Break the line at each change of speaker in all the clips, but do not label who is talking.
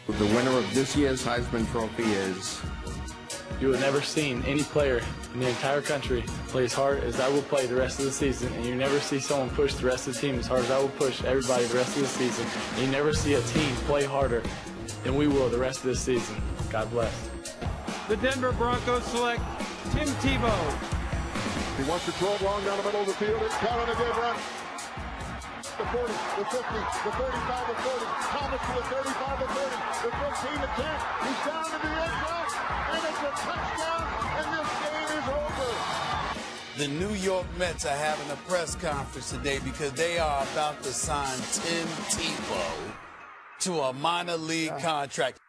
The winner of this year's Heisman Trophy is...
You have never seen any player in the entire country play as hard as I will play the rest of the season, and you never see someone push the rest of the team as hard as I will push everybody the rest of the season. And you never see a team play harder than we will the rest of this season. God bless.
The Denver Broncos select Tim Tebow.
He wants to throw it long down the middle of the field. It's counted again, run. The 40, the 50, the 35, the 40. Thomas to the 35, the 30, the 15, the 10. He's down to the end zone, and it's a touchdown, and this game is over.
The New York Mets are having a press conference today because they are about to sign Tim Tebow to a minor league contract.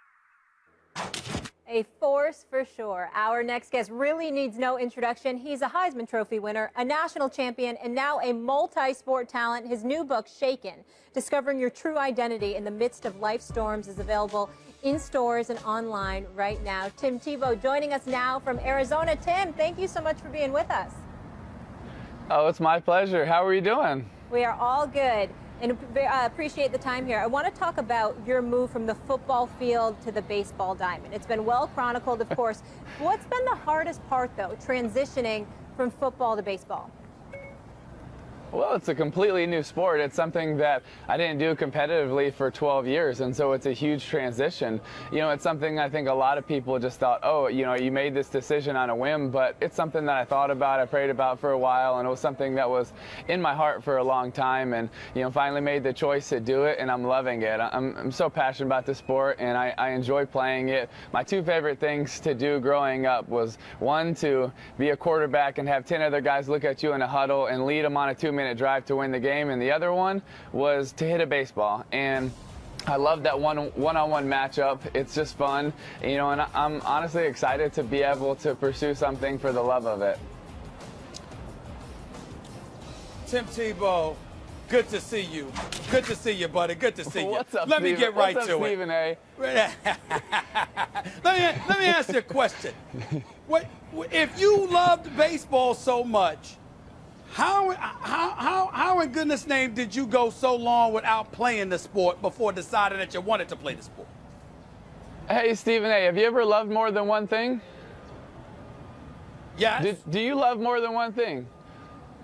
A force for sure. Our next guest really needs no introduction. He's a Heisman Trophy winner, a national champion, and now a multi-sport talent. His new book, Shaken, Discovering Your True Identity in the Midst of Life's Storms, is available in stores and online right now. Tim Tebow joining us now from Arizona. Tim, thank you so much for being with us.
Oh, it's my pleasure. How are you doing?
We are all good. And appreciate the time here. I want to talk about your move from the football field to the baseball diamond. It's been well chronicled, of course. What's been the hardest part, though, transitioning from football to baseball?
Well, it's a completely new sport. It's something that I didn't do competitively for 12 years, and so it's a huge transition. You know, it's something I think a lot of people just thought, oh, you know, you made this decision on a whim, but it's something that I thought about, I prayed about for a while, and it was something that was in my heart for a long time, and, you know, finally made the choice to do it, and I'm loving it. I'm so passionate about the sport, and I enjoy playing it. My two favorite things to do growing up was, one, to be a quarterback and have 10 other guys look at you in a huddle and lead them on a 2-minute drive to win the game, and the other one was to hit a baseball. And I love that one-on-one matchup. It's just fun, you know, and I'm honestly excited to be able to pursue something for the love of it.
Tim Tebow, good to see you. Good to see you, buddy. Good to see you.
What's up,
Let me get right
What's up,
to
Stephen A?
it. let me ask you a question. If you loved baseball so much, how in goodness name did you go so long without playing the sport before deciding that you wanted to play the sport?
Hey, Stephen A, have you ever loved more than one thing?
Yes.
Do you love more than one thing?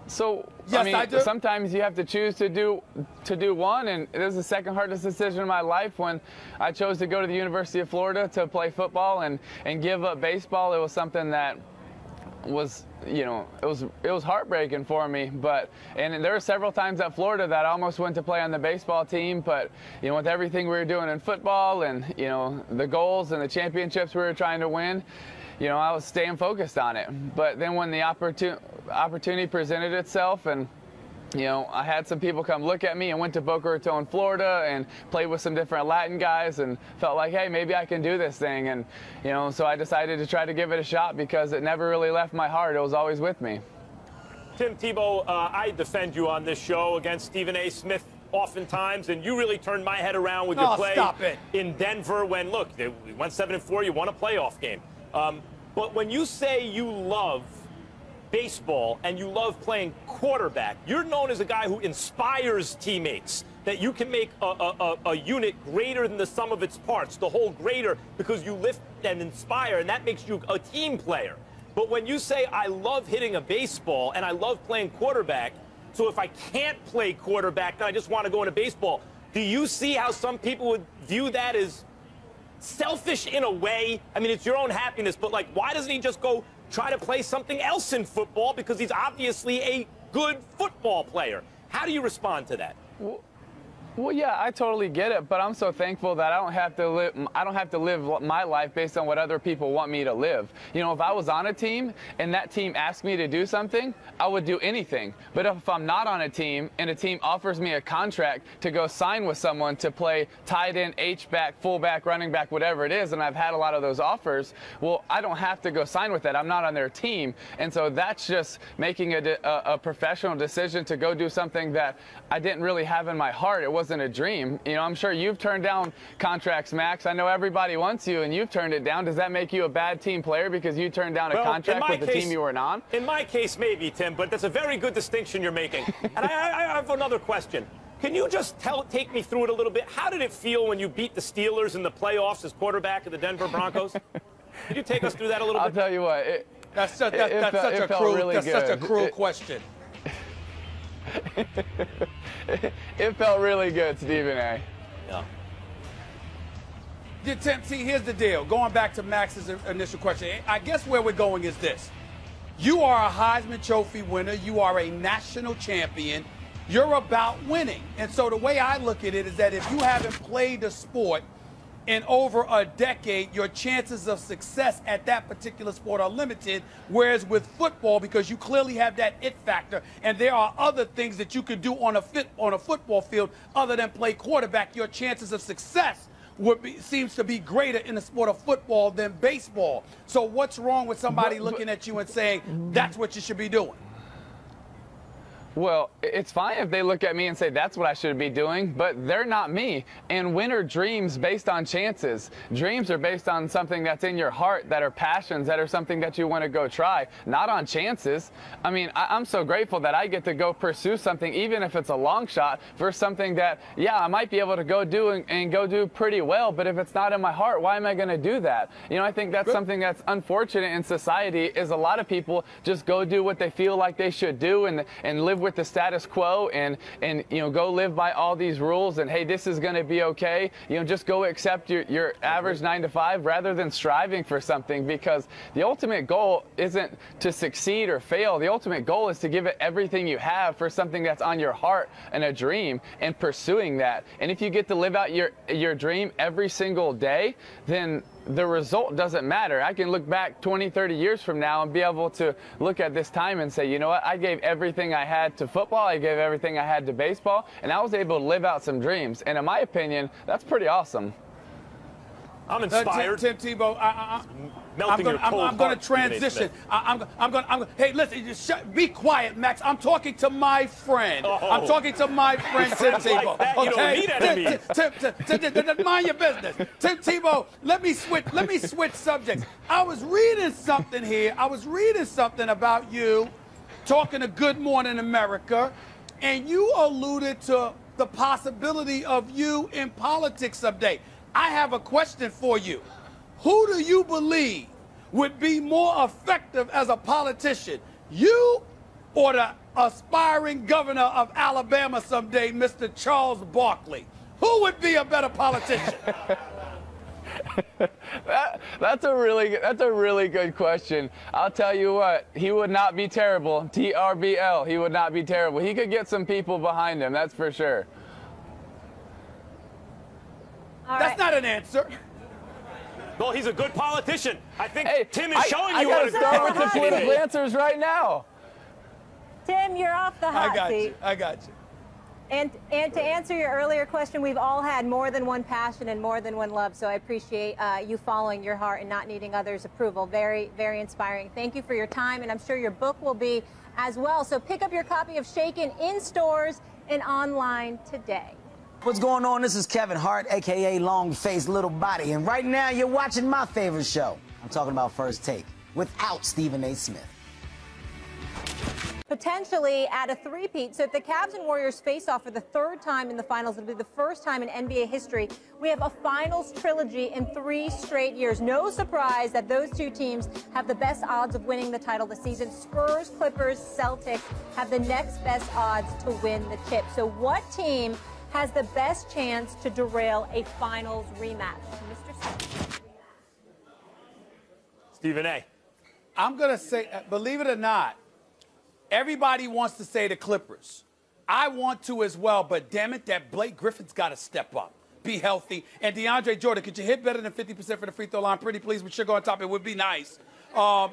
So,
yes,
I mean,
I do.
Sometimes you have to choose to do one, and it was the second hardest decision of my life when I chose to go to the University of Florida to play football and give up baseball. It was something that was, you know, it was heartbreaking for me, and there were several times at Florida that I almost went to play on the baseball team, but, you know, with everything we were doing in football and, you know, the goals and the championships we were trying to win, you know, I was staying focused on it. But then when the opportunity presented itself, and, you know, I had some people come look at me, and went to Boca Raton, Florida, and played with some different Latin guys, and felt like, hey, maybe I can do this thing. And, you know, so I decided to try to give it a shot because it never really left my heart. It was always with me.
Tim Tebow, I defend you on this show against Stephen A. Smith oftentimes, and you really turned my head around with your play in Denver when, look, we went 7-4, you won a playoff game. But when you say you love baseball and you love playing quarterback, you're known as a guy who inspires teammates, that you can make a unit greater than the sum of its parts, the whole greater, because you lift and inspire, and that makes you a team player. But when you say, I love hitting a baseball and I love playing quarterback, so if I can't play quarterback, then I just want to go into baseball, do you see how some people would view that as selfish in a way? I mean, it's your own happiness, but, like, why doesn't he just go try to play something else in football, because he's obviously a good football player? How do you respond to that?
Well, yeah, I totally get it, but I'm so thankful that I don't have to live my life based on what other people want me to live. You know, if I was on a team and that team asked me to do something, I would do anything. But if I'm not on a team and a team offers me a contract to go sign with someone to play tight end, H-back, fullback, running back, whatever it is, and I've had a lot of those offers, well, I don't have to go sign with that. I'm not on their team. And so that's just making a professional decision to go do something that I didn't really have in my heart. It wasn't a dream. You know, I'm sure you've turned down contracts, Max. I know everybody wants you, and you've turned it down. Does that make you a bad team player because you turned down a contract with the team you weren't on?
In my case, maybe, Tim, but that's a very good distinction you're making. And I have another question. Can you just take me through it a little bit? How did it feel when you beat the Steelers in the playoffs as quarterback of the Denver Broncos? Could you take us through that a little bit?
I'll tell you what.
That's such a cruel question.
It felt really good, Stephen A.
Yeah.
Tim, see, here's the deal. Going back to Max's initial question, I guess where we're going is this. You are a Heisman Trophy winner. You are a national champion. You're about winning. And so the way I look at it is that if you haven't played the sport in over a decade, your chances of success at that particular sport are limited, whereas with football, because you clearly have that it factor, and there are other things that you can do on a football field other than play quarterback, your chances of success seems to be greater in the sport of football than baseball. So what's wrong with somebody looking at you and saying that's what you should be doing?
Well, it's fine if they look at me and say that's what I should be doing, but they're not me. And winner dreams based on chances. Dreams are based on something that's in your heart, that are passions, that are something that you want to go try, not on chances. I mean, I'm so grateful that I get to go pursue something, even if it's a long shot, for something that, yeah, I might be able to go do and go do pretty well, but if it's not in my heart, why am I going to do that? You know, I think that's something that's unfortunate in society, is a lot of people just go do what they feel like they should do and live with the status quo and you know, go live by all these rules and, hey, this is going to be okay. You know, just go accept your average 9 to 5 rather than striving for something, because the ultimate goal isn't to succeed or fail. The ultimate goal is to give it everything you have for something that's on your heart and a dream, and pursuing that. And if you get to live out your dream every single day, then the result doesn't matter. I can look back 20, 30 years from now and be able to look at this time and say, you know what, I gave everything I had to football, I gave everything I had to baseball, and I was able to live out some dreams. And in my opinion, that's pretty awesome.
I'm inspired.
Tim Tebow, I'm going to transition. Hey, listen, be quiet, Max. I'm talking to my friend. I'm talking to my friend, Tim Tebow.
Like you don't need enemies.
Mind your business. Tim Tebow, let me switch subjects. I was reading something here. I was reading something about you talking to Good Morning America, and you alluded to the possibility of you in politics someday. I have a question for you. Who do you believe would be more effective as a politician, you or the aspiring governor of Alabama someday, Mr. Charles Barkley? Who would be a better politician?
That's a really good question. I'll tell you what, he would not be terrible. TRBL, he would not be terrible. He could get some people behind him, that's for sure.
That's not an answer.
Well, he's a good politician. I think Tim is showing
you
what a
good start with the political answers right now.
Tim, you're off the hot seat.
I got you.
And to answer your earlier question, we've all had more than one passion and more than one love, so I appreciate you following your heart and not needing others' approval. Very, very inspiring. Thank you for your time, and I'm sure your book will be as well. So pick up your copy of Shaken in stores and online today.
What's going on? This is Kevin Hart, a.k.a. Long-Faced Little Body, and right now you're watching my favorite show. I'm talking about First Take, without Stephen A. Smith.
Potentially at a three-peat. So if the Cavs and Warriors face off for the third time in the finals, it'll be the first time in NBA history we have a finals trilogy in 3 straight years. No surprise that those two teams have the best odds of winning the title this season. Spurs, Clippers, Celtics have the next best odds to win the chip. So what team has the best chance to derail a finals rematch? Mr.
Stephen A.
I'm going to say, believe it or not, everybody wants to say the Clippers. I want to as well, but damn it, that Blake Griffin's got to step up, be healthy. And DeAndre Jordan, could you hit better than 50% for the free throw line? Pretty please, with sugar on top, it would be nice. I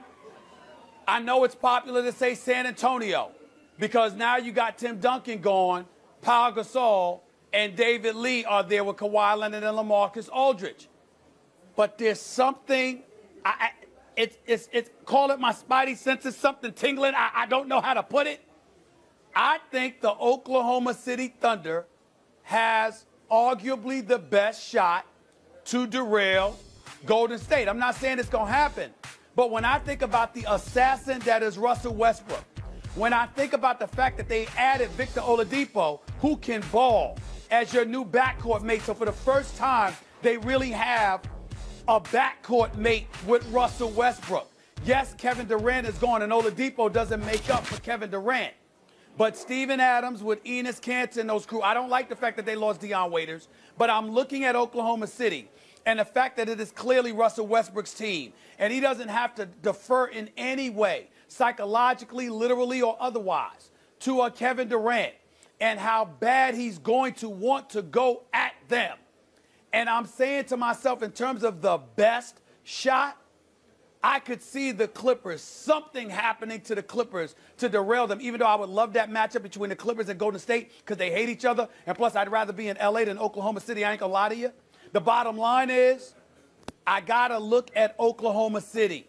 know it's popular to say San Antonio because now you got Tim Duncan gone, Pau Gasol, and David Lee are there with Kawhi Leonard and LaMarcus Aldridge. But there's something, it's call it my spidey senses, something tingling. I don't know how to put it. I think the Oklahoma City Thunder has arguably the best shot to derail Golden State. I'm not saying it's going to happen. But when I think about the assassin that is Russell Westbrook, when I think about the fact that they added Victor Oladipo, who can ball, as your new backcourt mate. So for the first time, they really have a backcourt mate with Russell Westbrook. Yes, Kevin Durant is gone, and Oladipo doesn't make up for Kevin Durant. But Steven Adams with Enes Kanter and those crew, I don't like the fact that they lost Deion Waiters, but I'm looking at Oklahoma City and the fact that it is clearly Russell Westbrook's team, and he doesn't have to defer in any way, psychologically, literally, or otherwise, to Kevin Durant and how bad he's going to want to go at them. And I'm saying to myself, in terms of the best shot, I could see the Clippers, something happening to the Clippers to derail them, even though I would love that matchup between the Clippers and Golden State because they hate each other. And plus, I'd rather be in L.A. than Oklahoma City. I ain't gonna lie to you. The bottom line is I got to look at Oklahoma City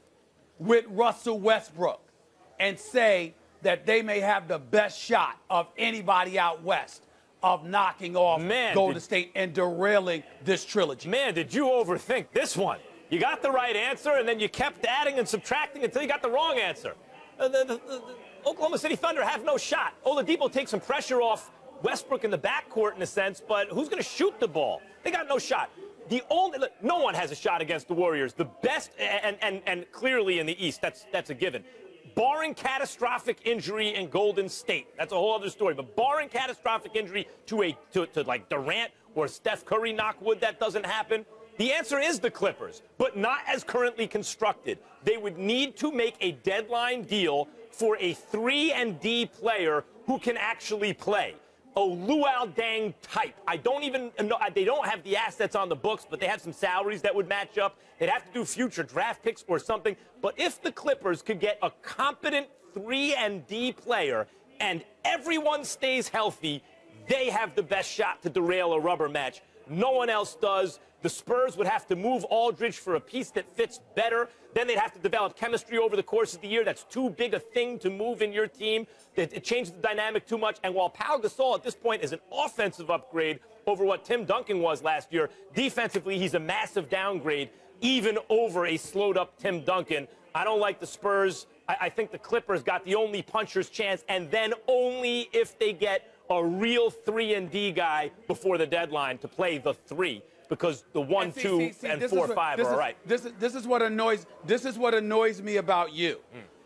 with Russell Westbrook and say that they may have the best shot of anybody out west of knocking off Golden State and derailing this trilogy.
Man, did you overthink this one? You got the right answer, and then you kept adding and subtracting until you got the wrong answer. The Oklahoma City Thunder have no shot. Oladipo takes some pressure off Westbrook in the backcourt in a sense, but who's going to shoot the ball? They got no shot. No one has a shot against the Warriors. The best, and clearly in the East, that's a given. Barring catastrophic injury in Golden State, that's a whole other story. But barring catastrophic injury to like Durant or Steph Curry, knock wood, that doesn't happen. The answer is the Clippers, but not as currently constructed. They would need to make a deadline deal for a 3-and-D player who can actually play. A Luol Deng type. I don't even know. They don't have the assets on the books, but they have some salaries that would match up. They'd have to do future draft picks or something. But if the Clippers could get a competent 3-and-D player and everyone stays healthy, they have the best shot to derail a rubber match. No one else does. The Spurs would have to move Aldridge for a piece that fits better. Then they'd have to develop chemistry over the course of the year. That's too big a thing to move in your team. It changes the dynamic too much. And while Pau Gasol at this point is an offensive upgrade over what Tim Duncan was last year, defensively he's a massive downgrade, even over a slowed-up Tim Duncan. I don't like the Spurs. I think the Clippers got the only puncher's chance, and then only if they get a real 3-and-D guy before the deadline to play the 3. Because the 1, 2, and 4, 5 are all right. This
is what annoys me about you,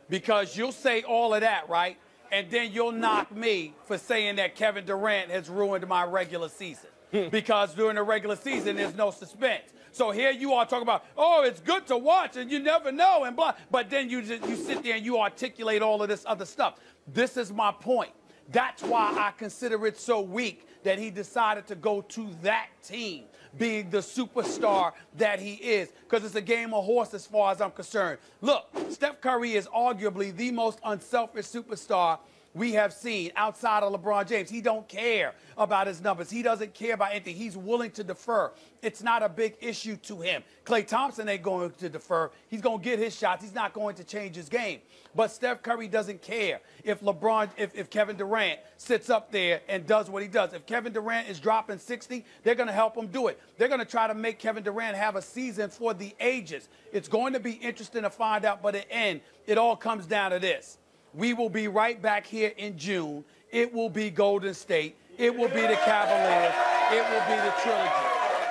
because you'll say all of that, right, and then you'll knock me for saying that Kevin Durant has ruined my regular season, because during the regular season there's no suspense. So here you are talking about, oh, it's good to watch and you never know and blah, but then you sit there and you articulate all of this other stuff. This is my point. That's why I consider it so weak that he decided to go to that team, being the superstar that he is, because it's a game of horse as far as I'm concerned. Look, Steph Curry is arguably the most unselfish superstar we have seen outside of LeBron James. He don't care about his numbers. He doesn't care about anything. He's willing to defer. It's not a big issue to him. Klay Thompson ain't going to defer. He's going to get his shots. He's not going to change his game. But Steph Curry doesn't care if Kevin Durant sits up there and does what he does. If Kevin Durant is dropping 60, they're going to help him do it. They're going to try to make Kevin Durant have a season for the ages. It's going to be interesting to find out, but at the end, it all comes down to this. We will be right back here in June. It will be Golden State. It will be the Cavaliers. It will be the trilogy.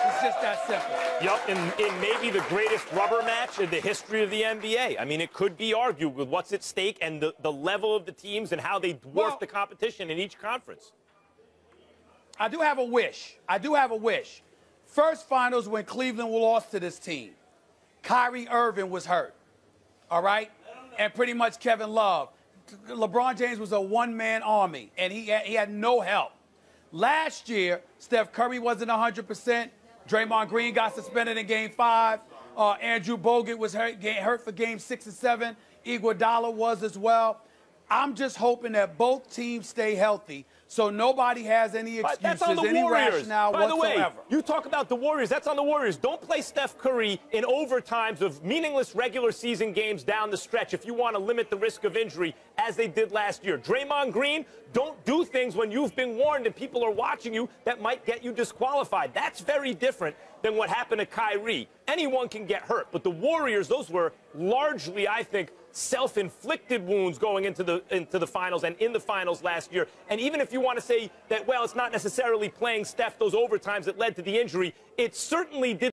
It's just that simple.
Yep, in maybe the greatest rubber match in the history of the NBA. I mean, it could be argued with what's at stake and the level of the teams and how they dwarf the competition in each conference.
I do have a wish. First finals when Cleveland lost to this team. Kyrie Irving was hurt, all right? And pretty much Kevin Love. LeBron James was a one-man army, and he had no help. Last year, Steph Curry wasn't 100%. Draymond Green got suspended in Game 5. Andrew Bogut was hurt for Game 6 and 7. Iguodala was as well. I'm just hoping that both teams stay healthy so nobody has any excuses, any rationale whatsoever. By the way,
you talk about the Warriors. That's on the Warriors. Don't play Steph Curry in overtimes of meaningless regular season games down the stretch if you want to limit the risk of injury, as they did last year. Draymond Green, don't do things when you've been warned and people are watching you that might get you disqualified. That's very different than what happened to Kyrie. Anyone can get hurt, but the Warriors, those were largely, I think, self-inflicted wounds going into the finals and in the finals last year. And even if you want to say that, well, it's not necessarily playing Steph those overtimes that led to the injury, it certainly did.